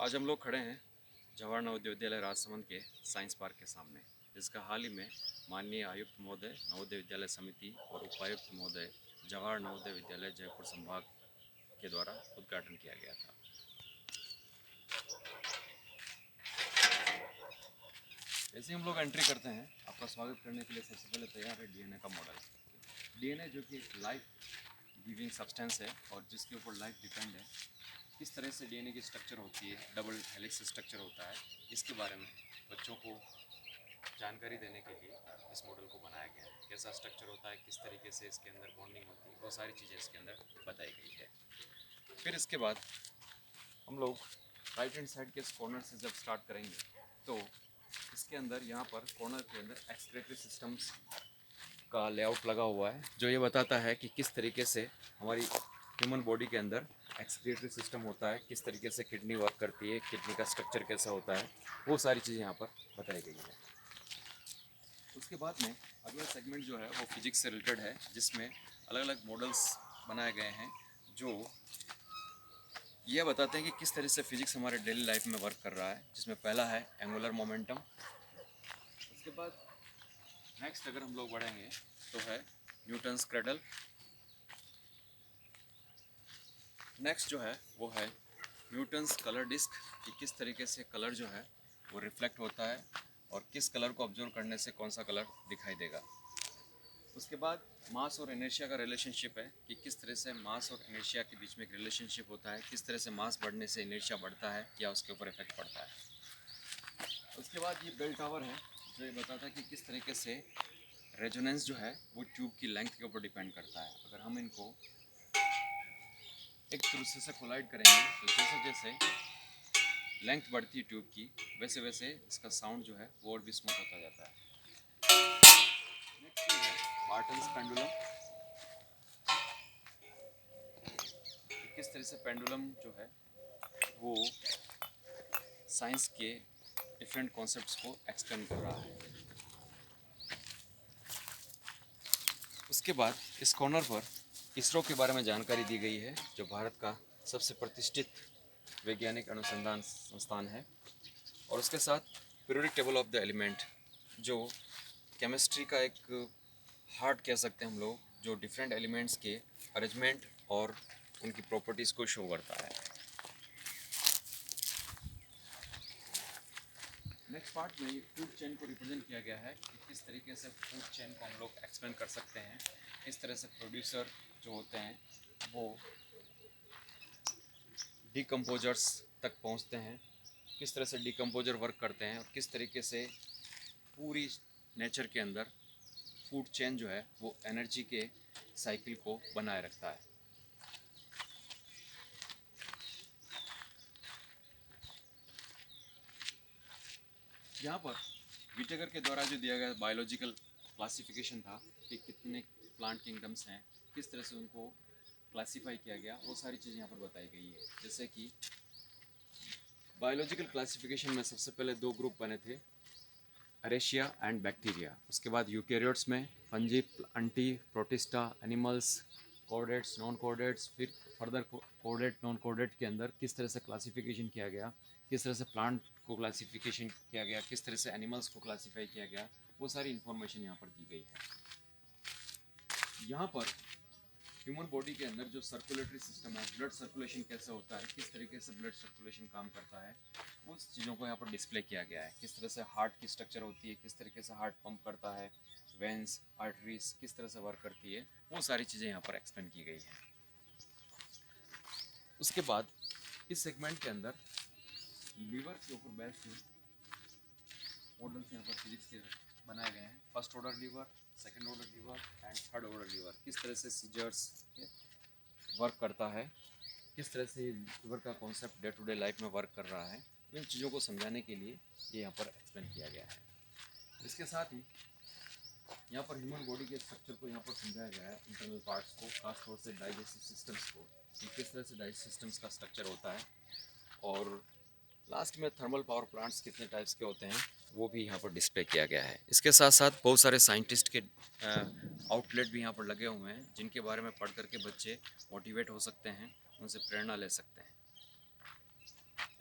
आज हम लोग खड़े हैं जवाहर नवोदय विद्यालय राजसमंद के साइंस पार्क के सामने, जिसका हाल ही में माननीय आयुक्त महोदय नवोदय विद्यालय समिति और उपायुक्त महोदय जवाहर नवोदय विद्यालय जयपुर संभाग के द्वारा उद्घाटन किया गया था। ऐसे हम लोग एंट्री करते हैं, आपका स्वागत करने के लिए सबसे पहले तैयार है डीएनए का मॉडल। डीएनए जो कि एक लाइफ गिविंग सब्सटेंस है और जिसके ऊपर लाइफ डिपेंड है। किस तरह से डीएनए की स्ट्रक्चर होती है, डबल हेलिक्स स्ट्रक्चर होता है, इसके बारे में बच्चों को जानकारी देने के लिए इस मॉडल को बनाया गया है। कैसा स्ट्रक्चर होता है, किस तरीके से इसके अंदर बॉन्डिंग होती है, वो सारी चीज़ें इसके अंदर बताई गई है। फिर इसके बाद हम लोग राइट हैंड साइड के इस कॉर्नर से जब स्टार्ट करेंगे तो इसके अंदर यहाँ पर कॉर्नर के अंदर एक्सक्रीटरी सिस्टम्स का लेआउट लगा हुआ है, जो ये बताता है कि किस तरीके से हमारी ह्यूमन बॉडी के अंदर एक्सक्रीटरी सिस्टम होता है, किस तरीके से किडनी वर्क करती है, किडनी का स्ट्रक्चर कैसा होता है, वो सारी चीज़ें यहाँ पर बताई गई है। उसके बाद में अगला सेगमेंट जो है वो फिजिक्स से रिलेटेड है, जिसमें अलग अलग मॉडल्स बनाए गए हैं जो यह बताते हैं कि किस तरह से फिजिक्स हमारे डेली लाइफ में वर्क कर रहा है, जिसमें पहला है एंगुलर मोमेंटम। उसके बाद नेक्स्ट अगर हम लोग बढ़ेंगे तो है न्यूटन्स क्रेडल। नेक्स्ट जो है वो है न्यूटन्स कलर डिस्क, कि किस तरीके से कलर जो है वो रिफ्लेक्ट होता है और किस कलर को ऑब्जर्व करने से कौन सा कलर दिखाई देगा। उसके बाद मास और इनर्शिया का रिलेशनशिप है, कि किस तरह से मास और इनर्शिया के बीच में एक रिलेशनशिप होता है, किस तरह से मास बढ़ने से इनर्शिया बढ़ता है या उसके ऊपर इफेक्ट पड़ता है। उसके बाद ये बेल टावर है, जो ये बताता है कि किस तरीके से रेजोनेंस जो है वो ट्यूब की लेंथ के ऊपर डिपेंड करता है। अगर हम इनको एक दूसरे से कोलाइड करेंगे तो जैसे जैसे लेंथ बढ़ती है ट्यूब की, वैसे वैसे इसका साउंड जो है वो और भी स्मूथ होता जाता है। नेक्स्ट है बार्टन्स पेंडुलम। किस तरह से पेंडुलम जो है वो साइंस के डिफरेंट कॉन्सेप्ट्स को एक्सप्लेन कर रहा है। उसके बाद इस कॉर्नर पर इसरो के बारे में जानकारी दी गई है, जो भारत का सबसे प्रतिष्ठित वैज्ञानिक अनुसंधान संस्थान है। और उसके साथ periodic table of the element, जो केमिस्ट्री का एक हार्ट कह सकते हैं हम लोग, जो डिफरेंट एलिमेंट्स के अरेंजमेंट और उनकी प्रॉपर्टीज़ को शो करता है। नेक्स्ट पार्ट में ये फूड चेन को रिप्रेजेंट किया गया है, कि किस तरीके से फूड चेन को हम लोग एक्सप्लेन कर सकते हैं, किस तरह से प्रोड्यूसर जो होते हैं वो डिकम्पोजर्स तक पहुंचते हैं, किस तरह से डिकम्पोजर वर्क करते हैं और किस तरीके से पूरी नेचर के अंदर फूड चेन जो है वो एनर्जी के साइकिल को बनाए रखता है। यहाँ पर विटेकर के द्वारा जो दिया गया बायोलॉजिकल क्लासिफिकेशन था कि कितने प्लांट किंगडम्स हैं, किस तरह से उनको क्लासीफाई किया गया, वो सारी चीज़ें यहाँ पर बताई गई है। जैसे कि बायोलॉजिकल क्लासिफिकेशन में सबसे पहले दो ग्रुप बने थे, अरेशिया एंड बैक्टीरिया। उसके बाद यूकैरियोट्स में फंजी, अंटी, protista, animals, chordates, non chordates, फिर फर्दर कोऑर्डेट, नॉन कोऑर्डेट के अंदर किस तरह से क्लासिफिकेशन किया गया, किस तरह से प्लांट को क्लासिफिकेशन किया गया, किस तरह से एनिमल्स को क्लासीफाई किया गया, वो सारी इन्फॉर्मेशन यहाँ पर दी गई है। यहाँ पर ह्यूमन बॉडी के अंदर जो सर्कुलेटरी सिस्टम है, ब्लड सर्कुलेशन कैसे होता है, किस तरीके से ब्लड सर्कुलेशन काम करता है, उस चीज़ों को यहाँ पर डिस्प्ले किया गया है। किस तरह से हार्ट की स्ट्रक्चर होती है, किस तरीके से हार्ट पंप करता है, वेंस, आर्टरीज किस तरह से वर्क करती है, वो सारी चीज़ें यहाँ पर एक्सप्लेन की गई हैं। उसके बाद इस सेगमेंट के अंदर लीवर के ऊपर बेस्ड मॉडल्स यहाँ पर फिजिक्स के बनाए गए हैं। First order liver, second order liver and third order liver, किस तरह से सीजर्स वर्क करता है, किस तरह से लीवर का concept day to day life में वर्क कर रहा है, इन चीज़ों को समझाने के लिए ये यहाँ पर एक्सप्लेन किया गया है। इसके साथ ही यहाँ पर ह्यूमन बॉडी के स्ट्रक्चर को यहाँ पर समझाया गया है, इंटरनल पार्ट्स को, खासतौर से डाइजेस्टिव सिस्टम्स को, कि किस तरह से डाइजेस्टिव सिस्टम्स का स्ट्रक्चर होता है। और लास्ट में थर्मल पावर प्लांट्स कितने टाइप्स के होते हैं वो भी यहाँ पर डिस्प्ले किया गया है। इसके साथ साथ बहुत सारे साइंटिस्ट के आउटलेट भी यहाँ पर लगे हुए हैं, जिनके बारे में पढ़ करके बच्चे मोटिवेट हो सकते हैं, उनसे प्रेरणा ले सकते हैं।